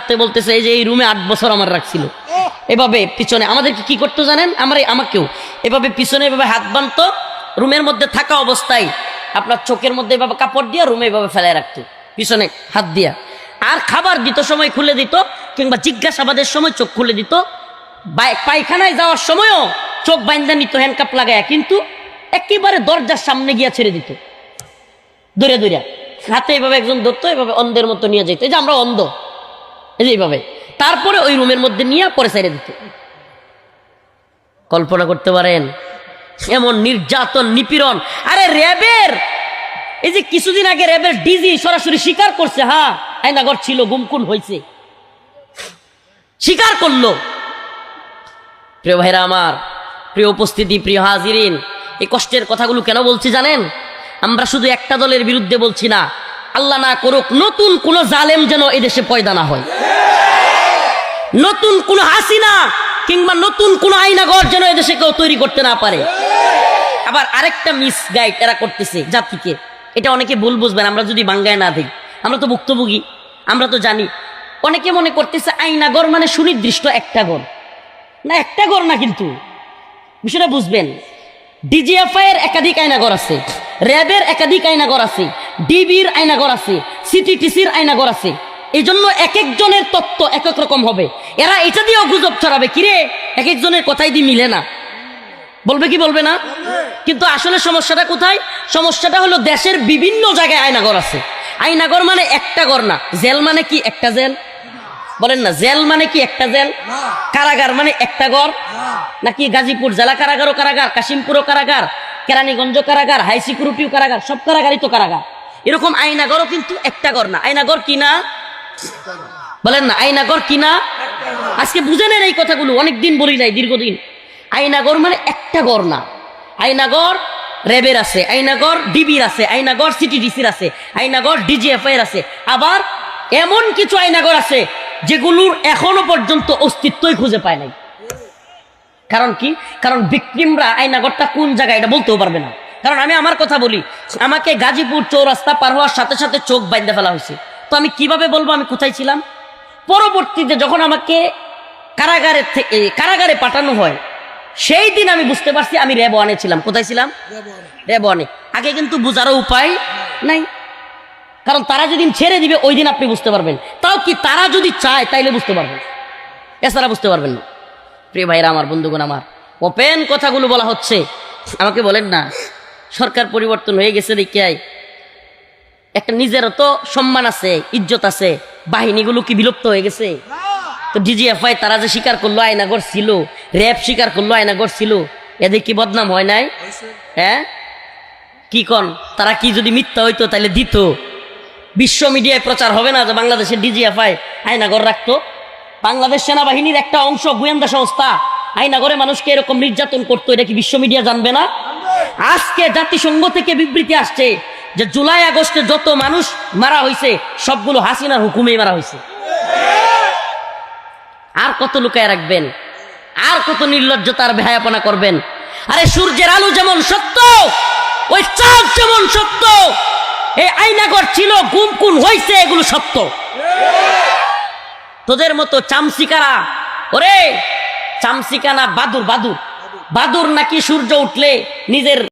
থাকতে বলতেছে এই যে এই রুমে 8 বছর আমার রাখছিল, এভাবে পিছনে আমাদেরকে কি করতো জানেন, আমাকেও এভাবে পিছনে এভাবে হাত বাঁধতো, রুমের মধ্যে থাকা অবস্থায় আপনার চোখের মধ্যে এভাবে কাপড় দিয়া রুমে এভাবে ফেলায় রাখতো পিছনে হাত দিয়া, আর খাবার দিত সময় খুলে দিত, কিংবা জিজ্ঞাসাবাদের সময় চোখ খুলে দিত, পায়খানায় যাওয়ার সময়ও চোখ বাইন্দা নিত হ্যান্ডকাপ লাগায়া, কিন্তু একেবারে দরজার সামনে গিয়া ছেড়ে দিত, দৌড়ে দৌড়া হাতে এভাবে একজন ধরতো, এভাবে অন্ধের মতো নিয়ে যেত, এই যে আমরা অন্ধ, এই যে এইভাবে, তারপরে ওই রুমের মধ্যে নিয়ে পরে ছেড়ে দিত। কল্পনা করতে পারেন এমন নির্যাতন নিপীড়ন। আরে র্যাবের এই যে কিছুদিন আগে র্যাবের ডিজি সরাসরি স্বীকার করছে, হ্যাঁ আয়নাঘর ছিল, গুমকুন হয়েছে, স্বীকার করলো। প্রিয় ভাইরা আমার, প্রিয় উপস্থিতি, প্রিয় হাজিরিন, এই কষ্টের কথাগুলো কেন বলছি জানেন? আমরা শুধু একটা দলের বিরুদ্ধে বলছি না, আল্লাহ না করুক নতুন কোন জালেম যেন এদেশে পয়দা না হয়, নতুন কোন হাসিনা কিংবা নতুন কোন আয়নাঘর যেন এদেশে কেউ তৈরি করতে না পারে। আবার আরেকটা মিসগাইড এরা করতেছে জাতিকে, এটা অনেকে ভুল বুঝবেন, আমরা যদি বাংলায় না দিই, আমরা তো ভুক্তভোগী, আমরা তো জানি। অনেকে মনে করতেছে আয়নাঘর মানে সুনির্দিষ্ট একটা ঘর, না একটা ঘর না, কিন্তু বিষয়টা বুঝবেন। ডিজিএফআই এর একাধিক আয়নাঘর আছে, র্যাবের একাধিক আয়নাঘর আছে, ডিবির আয়নাঘর আছে, সিটিটিসির আয়নাঘর আছে। এই জন্য এক একজনের তত্ত্ব এক এক রকম হবে। এরা এটা দিয়েও গুজব ছড়াবে, কিরে এক একজনের কথাই দিয়ে মিলে না, বলবে কি বলবে না? কিন্তু আসলে সমস্যাটা কোথায়? সমস্যাটা হলো দেশের বিভিন্ন জায়গায় আয়নাঘর আছে। আয়নাঘর মানে একটা ঘর না। জেল মানে কি একটা জেল? বলেন না, জেল মানে কি একটা জেল? কারাগার মানে একটা ঘর নাকি? গাজীপুর জেলা কারাগারও কারাগার, কাশিমপুরও কারাগার, কেরানীগঞ্জ কারাগার, হাই সিকিউরিটিও কারাগার, সব কারাগারই তো কারাগার। এরকম আয়নাঘরও কিন্তু একটা ঘর না। আয়নাঘর কি না? বলেন না, আয়নাঘর কি না? আজকে বুঝে নেন এই কথাগুলো, অনেকদিন বলি নাই, দীর্ঘদিন। আয়নাঘর মানে একটা ঘর না। আয়নাঘর র্যাবের আছে, আয়নাঘর ডিবির আছে, আয়নাঘর সিটিডিসির আছে, আয়নাঘর ডিজিএফআই এর আছে। আবার এমন কিছু আয়নাঘর আছে যেগুলোর এখনো পর্যন্ত অস্তিত্বই খুঁজে পায় নাই। কারণ কি? কারণ ভিকটিমরা আয়নাঘরটা কোন জায়গায় এটা বলতেও পারবে না। কারণ আমি আমার কথা বলি, আমাকে গাজীপুর চৌরাস্তা পার হওয়ার সাথে সাথে চোখ বাইন্ধে ফেলা হয়েছে, তো আমি কিভাবে বলবো আমি কোথায় ছিলাম? পরবর্তীতে যখন আমাকে কারাগারে পাঠানো হয়, সেই দিন আমি বুঝতে পারছি আমি র্যাব ওয়ানে ছিলাম। কোথায় ছিলাম? র্যাব ওয়ানে। আগে কিন্তু বুঝারও উপায় নাই, কারণ তারা যেদিন ছেড়ে দিবে ওই দিন আপনি বুঝতে পারবেন। তাও কি তারা যদি চায় তাইলে বুঝতে পারবেন, এছাড়া বুঝতে পারবেন না। প্রিয় ভাইরা আমার, বন্ধুগণ আমার, ওপেন কথাগুলো বলা হচ্ছে। আমাকে বলেন না, সরকার পরিবর্তন হয়ে গেছে দেখিয়াই একটা নিজেরও তো সম্মান আছে, ইজ্জত আছে, বাহিনীগুলো কি বিলুপ্ত হয়ে গেছে? তো ডিজিএফআই তারা যে স্বীকার করলো আয়নাঘর ছিল, র্যাব স্বীকার করলো আয়নাঘর ছিল, এদের কি বদনাম হয় নাই? হ্যাঁ কি কন? তারা কি যদি মিথ্যা হইতো তাহলে দিত? বিশ্ব মিডিয়ায় প্রচার হবে না যে বাংলাদেশের ডিজিএফআই আয়নাঘর রাখতো? বাংলাদেশ সেনাবাহিনীর একটা অংশ গোয়েন্দা সংস্থা আয়নাঘরে মানুষকে এরকম নির্যাতন করতো, এটা কি বিশ্ব মিডিয়া জানবে না? আজকে জাতিসংঘ থেকে বিবৃতি আসছে যে জুলাই আগস্টে যত মানুষ মারা হয়েছে সবগুলো হাসিনার হুকুমেই মারা হয়েছে। আর কত লুকায় রাখবেন? আর কত নির্লজ্জতার বেহায়াপনা করবেন? আরে সূর্যের আলো যেমন সত্য, ওই চাঁদ যেমন সত্য, এই আয়নাঘর ছিল, গুমকুন হয়েছে, এগুলো সত্য। তোদের মতো চামচিকারা, ওরে চামচিকা না, বাদুর বাদুর বাদুর নাকি সূর্য উঠলে নিজের